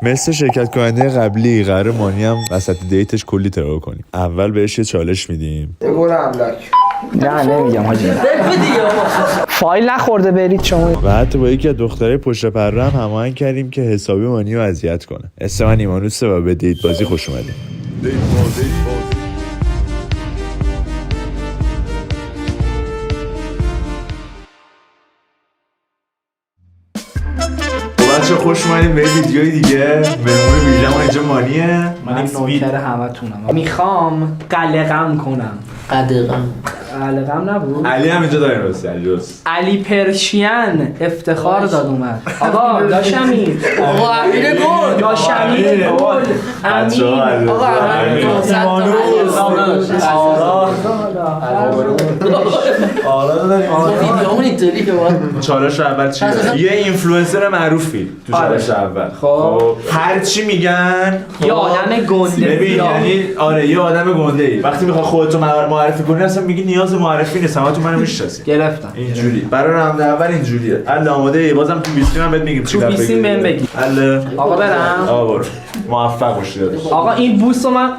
مثل شرکت کننده قبلی قرار مانی هم وسط دیتش کلی ترور کنیم. اول بهش یه چالش میدیم. بگو املاک. نه نمیگم حاجی. بگو دیگه فایل نخورده برید شما. و حتی با یکی از دخترای پشت پرده هم هماهنگ کردیم که حسابی مانی رو اذیت کنه. اسم من ایمانوسه و به دیت بازی خوش اومدیم. بچه خوش اومدیم به ویدیوی دیگه. مهمون ویژه‌مون اینجا مانیه. من نوکر همتونم. میخوام قلقم کنم. قلقم نبود؟ علی هم اینجا داریم راستی. علی پرشین افتخار داد اومد. آقا داشمی. آقا امیر گل. داشمی گل. امین. آقا امیر گل. آره داریم. ویدیومون اینطوری که باید چالش اول چیه؟ یه اینفلوئنسر معروفی تو چالش اول. خب هر چی میگن یه آدم گنده. ببین یعنی آره یه آدم گنده ای. وقتی میخوای خودتو معرفی کنی اصلا میگی نیاز معرفی نیست. همتون منو میشناسید. گرفتم. اینجوری. برای راند اول اینجوریه. الله آماده ای. بازم تو 20 من بهت میگم تو 20 بهم بگی. الله. آقا برم. آقا برو. موفق باشی. آقا این بوسو من